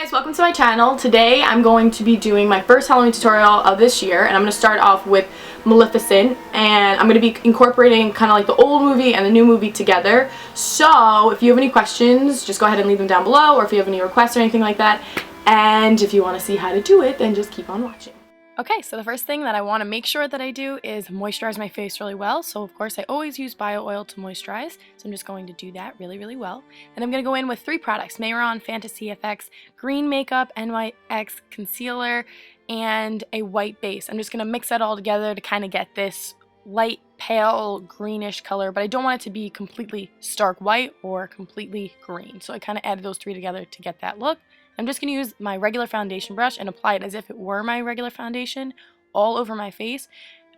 Guys, welcome to my channel. Today I'm going to be doing my first Halloween tutorial of this year, and I'm going to start off with Maleficent, and I'm going to be incorporating kind of like the old movie and the new movie together. So if you have any questions, just go ahead and leave them down below, or if you have any requests or anything like that. And if you want to see how to do it, then just keep on watching. Okay, so the first thing that I want to make sure that I do is moisturize my face really well. So of course I always use bio oil to moisturize. So I'm just going to do that really well. And I'm going to go in with 3 products: Maleficent Fantasy FX Green Makeup, NYX Concealer, and a white base. I'm just going to mix that all together to kind of get this light pale greenish color, but I don't want it to be completely stark white or completely green. So I kind of added those 3 together to get that look. I'm just going to use my regular foundation brush and apply it as if it were my regular foundation all over my face,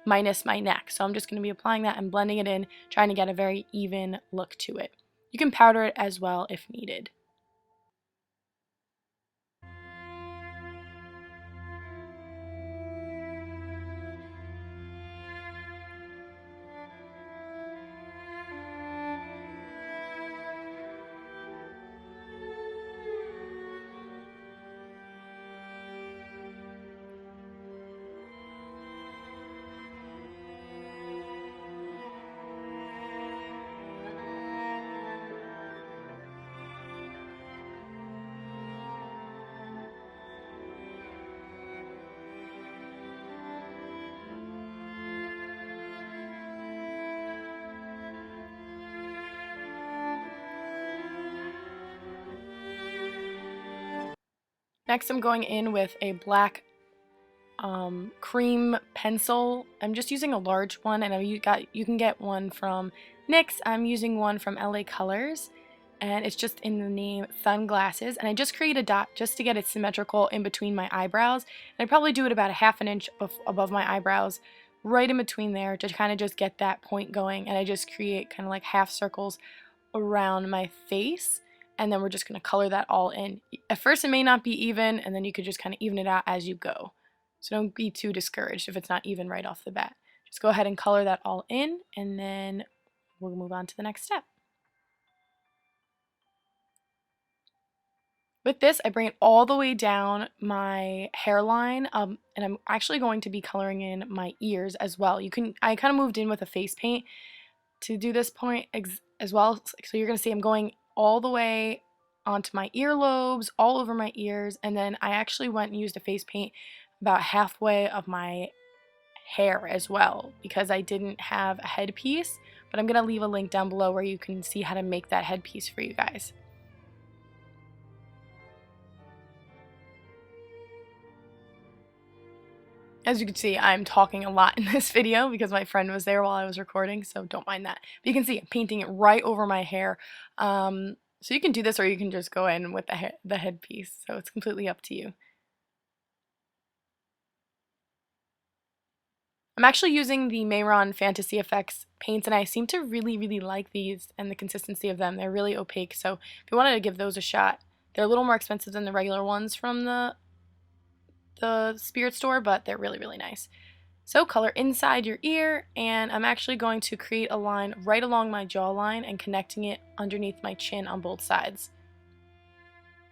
minus my neck. So I'm just going to be applying that and blending it in, trying to get a very even look to it. You can powder it as well if needed. Next, I'm going in with a black cream pencil. I'm just using a large one, and you can get one from NYX. I'm using one from LA Colors, and it's just in the name Sunglasses. And I just create a dot just to get it symmetrical in between my eyebrows. And I probably do it about a ½ an inch above my eyebrows, right in between there, to kind of just get that point going. And I just create kind of like half circles around my face. And then we're just going to color that all in. At first it may not be even, and then you could just kind of even it out as you go. So don't be too discouraged if it's not even right off the bat. Just go ahead and color that all in, and then we'll move on to the next step. With this, I bring it all the way down my hairline, and I'm actually going to be coloring in my ears as well. I kind of moved in with a face paint to do this point as well. So you're going to see I'm going all the way onto my earlobes, all over my ears, and then I actually went and used a face paint about halfway of my hair as well, because I didn't have a headpiece, but I'm going to leave a link down below where you can see how to make that headpiece for you guys. As you can see, I'm talking a lot in this video because my friend was there while I was recording, so don't mind that. But you can see I'm painting it right over my hair. So you can do this, or you can just go in with the headpiece, so it's completely up to you. I'm actually using the Maleficent Fantasy FX paints, and I seem to really like these and the consistency of them. They're really opaque, so if you wanted to give those a shot, they're a little more expensive than the regular ones from the spirit store, but they're really nice. So color inside your ear, and I'm actually going to create a line right along my jawline and connecting it underneath my chin on both sides.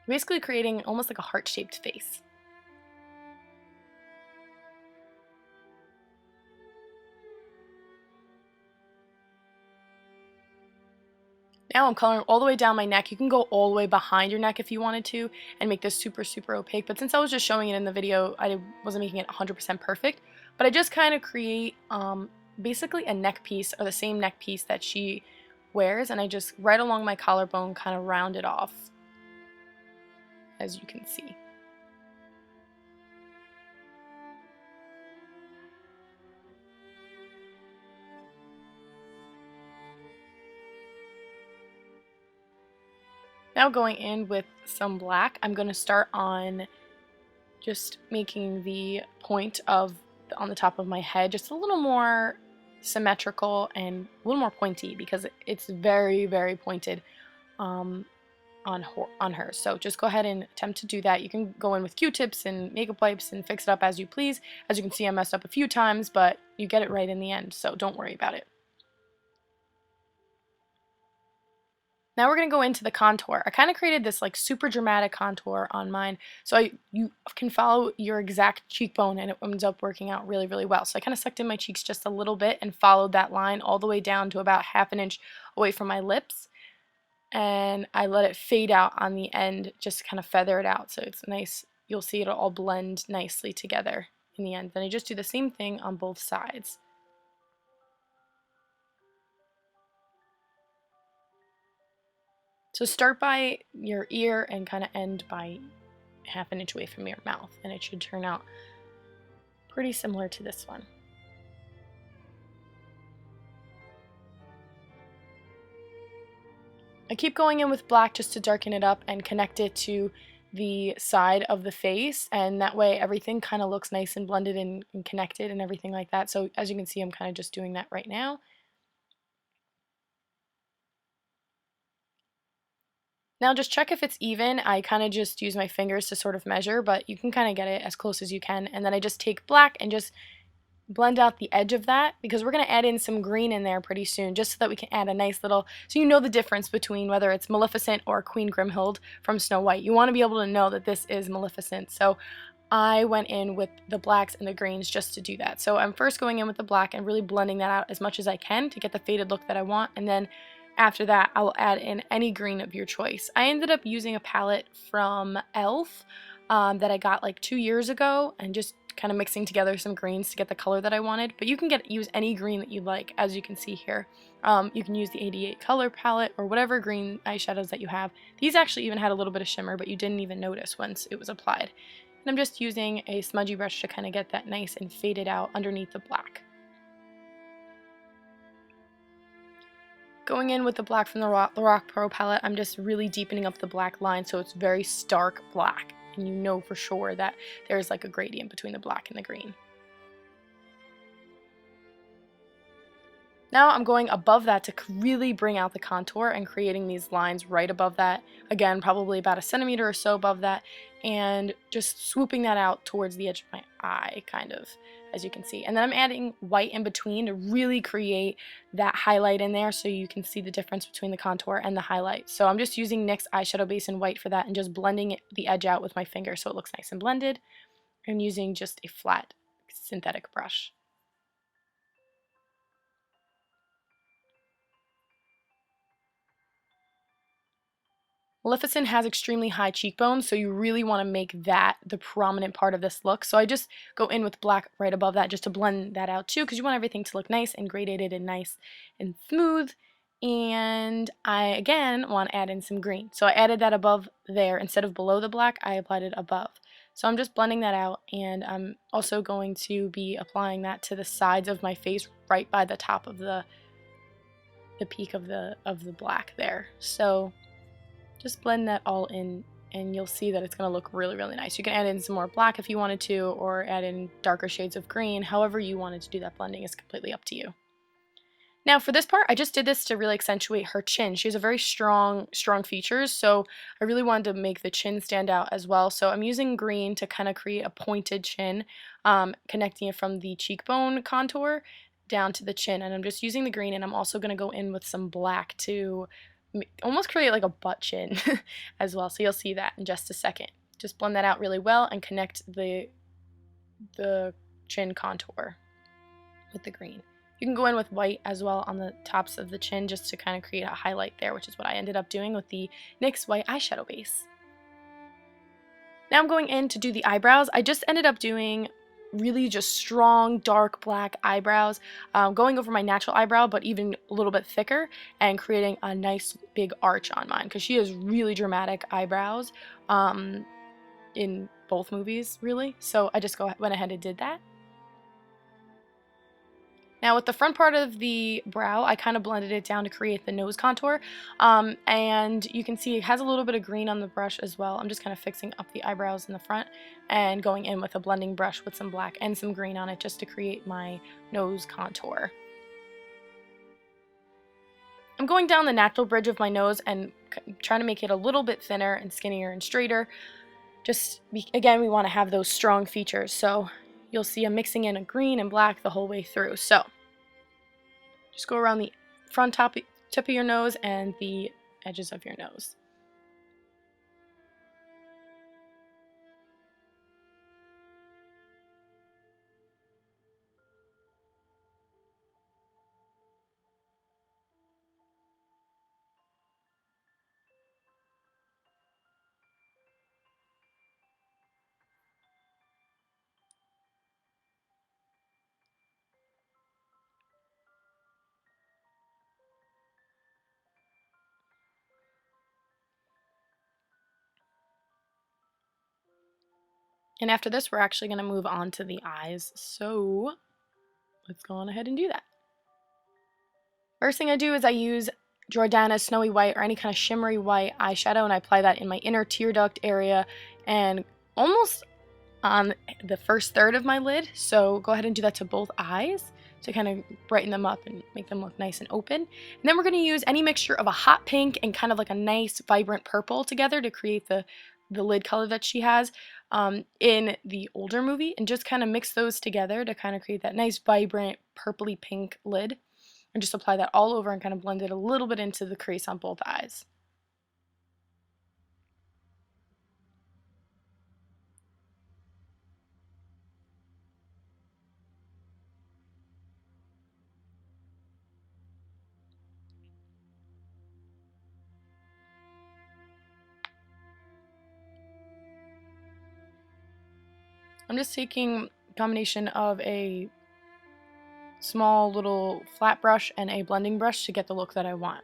Basically creating almost like a heart-shaped face. Now I'm coloring all the way down my neck. You can go all the way behind your neck if you wanted to and make this super opaque, but since I was just showing it in the video, I wasn't making it 100% perfect. But I just kind of create basically a neck piece, or the same neck piece that she wears, and I just right along my collarbone kind of round it off, as you can see. Now going in with some black, I'm going to start on just making the point on the top of my head just a little more symmetrical and a little more pointy, because it's very pointed on her. So just go ahead and attempt to do that. You can go in with Q-tips and makeup wipes and fix it up as you please. As you can see, I messed up a few times, but you get it right in the end, so don't worry about it. Now we're going to go into the contour. I kind of created this like super dramatic contour on mine, so you can follow your exact cheekbone and it ends up working out really, really well. So I kind of sucked in my cheeks just a little bit and followed that line all the way down to about ½ an inch away from my lips. And I let it fade out on the end, just kind of feather it out so it's nice. You'll see it'll all blend nicely together in the end. Then I just do the same thing on both sides. So start by your ear and kind of end by ½ an inch away from your mouth, and it should turn out pretty similar to this one. I keep going in with black just to darken it up and connect it to the side of the face, and that way everything kind of looks nice and blended and connected and everything like that. So as you can see, I'm kind of just doing that right now. Now just check if it's even. I kind of just use my fingers to sort of measure, but you can kind of get it as close as you can. And then I just take black and just blend out the edge of that, because we're going to add in some green in there pretty soon, just so that we can add a nice little, so you know the difference between whether it's Maleficent or Queen Grimhild from Snow White. You want to be able to know that this is Maleficent. So I went in with the blacks and the greens just to do that. So I'm first going in with the black and really blending that out as much as I can to get the faded look that I want, and then after that, I will add in any green of your choice. I ended up using a palette from ELF that I got like 2 years ago, and just kind of mixing together some greens to get the color that I wanted. But you can use any green that you like, as you can see here. You can use the 88 color palette or whatever green eyeshadows that you have. These actually even had a little bit of shimmer, but you didn't even notice once it was applied. And I'm just using a smudgy brush to kind of get that nice and faded out underneath the black. Going in with the black from the Rock Pro palette, I'm just really deepening up the black line so it's very stark black, and you know for sure that there's like a gradient between the black and the green. Now I'm going above that to really bring out the contour and creating these lines right above that. Again, probably about 1 centimeter or so above that, and just swooping that out towards the edge of my eye, kind of, as you can see. And then I'm adding white in between to really create that highlight in there so you can see the difference between the contour and the highlight. So I'm just using NYX eyeshadow base in white for that and just blending the edge out with my finger so it looks nice and blended. I'm using just a flat synthetic brush. Maleficent has extremely high cheekbones, so you really want to make that the prominent part of this look. So I just go in with black right above that just to blend that out too, because you want everything to look nice and gradated and nice and smooth. And I, again, want to add in some green. So I added that above there. Instead of below the black, I applied it above. So I'm just blending that out, and I'm also going to be applying that to the sides of my face right by the top of the peak of the black there. So just blend that all in, and you'll see that it's going to look really, really nice. You can add in some more black if you wanted to, or add in darker shades of green. However you wanted to do that blending is completely up to you. Now for this part, I just did this to really accentuate her chin. She has a very strong features, so I really wanted to make the chin stand out as well. So I'm using green to kind of create a pointed chin, connecting it from the cheekbone contour down to the chin. And I'm just using the green, and I'm also going to go in with some black to almost create like a butt chin as well. So you'll see that in just a second. Just blend that out really well and connect the chin contour with the green. You can go in with white as well on the tops of the chin just to kind of create a highlight there, which is what I ended up doing with the NYX white eyeshadow base. Now I'm going in to do the eyebrows. I just ended up doing really just strong dark black eyebrows, going over my natural eyebrow but even a little bit thicker, and creating a nice big arch on mine because she has really dramatic eyebrows in both movies really. So I just went ahead and did that. Now with the front part of the brow, I kind of blended it down to create the nose contour, and you can see it has a little bit of green on the brush as well. I'm just kind of fixing up the eyebrows in the front and going in with a blending brush with some black and some green on it just to create my nose contour. I'm going down the natural bridge of my nose and trying to make it a little bit thinner and skinnier and straighter. Again, we want to have those strong features, so you'll see I'm mixing in a green and black the whole way through. So just go around the front tip of your nose and the edges of your nose. And after this, we're actually going to move on to the eyes. So let's go on ahead and do that. First thing I do is I use Jordana's Snowy White or any kind of shimmery white eyeshadow, and I apply that in my inner tear duct area and almost on the first third of my lid. So go ahead and do that to both eyes to kind of brighten them up and make them look nice and open. And then we're going to use any mixture of a hot pink and kind of like a nice vibrant purple together to create the lid color that she has in the older movie, and just kind of mix those together to kind of create that nice vibrant purpley pink lid, and just apply that all over and kind of blend it a little bit into the crease on both eyes. I'm just taking a combination of a small little flat brush and a blending brush to get the look that I want.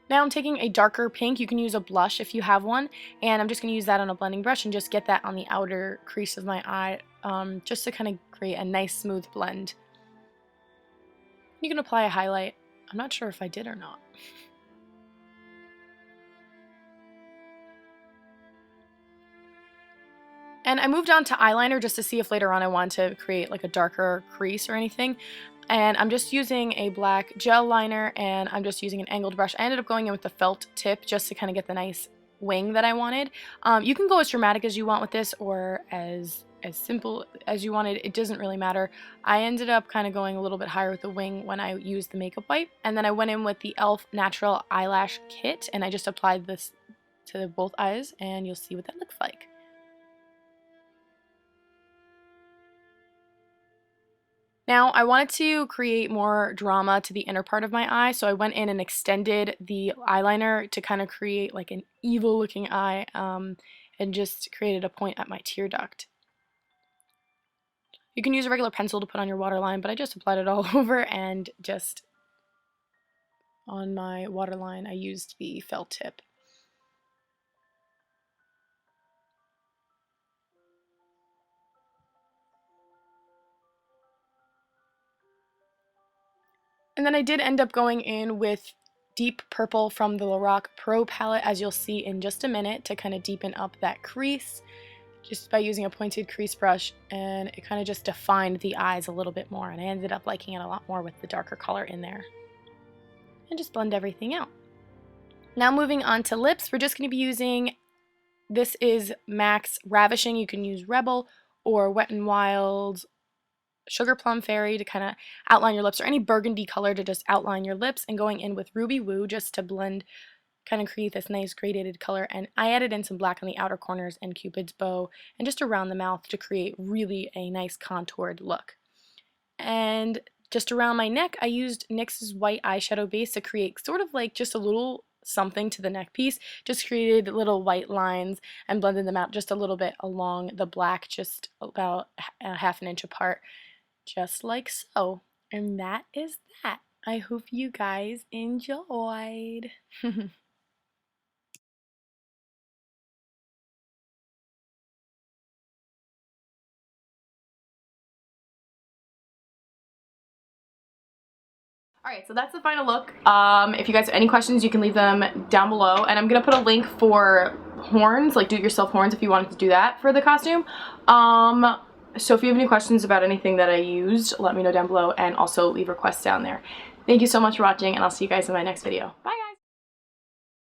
Now I'm taking a darker pink. You can use a blush if you have one, and I'm just going to use that on a blending brush and just get that on the outer crease of my eye, just to kind of create a nice smooth blend. You can apply a highlight. I'm not sure if I did or not. And I moved on to eyeliner just to see if later on I want to create like a darker crease or anything. And I'm just using a black gel liner, and I'm just using an angled brush. I ended up going in with the felt tip just to kind of get the nice wing that I wanted. You can go as dramatic as you want with this or as simple as you wanted. It doesn't really matter. I ended up kind of going a little bit higher with the wing when I used the makeup wipe. And then I went in with the e.l.f. Natural Eyelash Kit, and I just applied this to both eyes, and you'll see what that looks like. Now, I wanted to create more drama to the inner part of my eye, so I went in and extended the eyeliner to kind of create like an evil looking eye, and just created a point at my tear duct. You can use a regular pencil to put on your waterline, but I just applied it all over, and just on my waterline I used the felt tip. And then I did end up going in with deep purple from the Lorac Pro palette, as you'll see in just a minute, to kind of deepen up that crease just by using a pointed crease brush, and it kind of just defined the eyes a little bit more, and I ended up liking it a lot more with the darker color in there. And just blend everything out. Now moving on to lips, we're just going to be using, this is MAC's Ravishing. You can use Rebel or Wet n Wild Sugar Plum Fairy to kind of outline your lips, or any burgundy color to just outline your lips, and going in with Ruby Woo just to blend, kind of create this nice gradated color. And I added in some black on the outer corners and Cupid's bow and just around the mouth to create really a nice contoured look. And just around my neck, I used NYX's white eyeshadow base to create sort of like just a little something to the neck piece. Just created little white lines and blended them out just a little bit along the black, just about a half an inch apart, just like so. And that is that. I hope you guys enjoyed. Alright, so that's the final look. If you guys have any questions, you can leave them down below. And I'm going to put a link for horns, like do-it-yourself horns if you wanted to do that for the costume. So if you have any questions about anything that I used, let me know down below, and also leave requests down there. Thank you so much for watching, and I'll see you guys in my next video. Bye!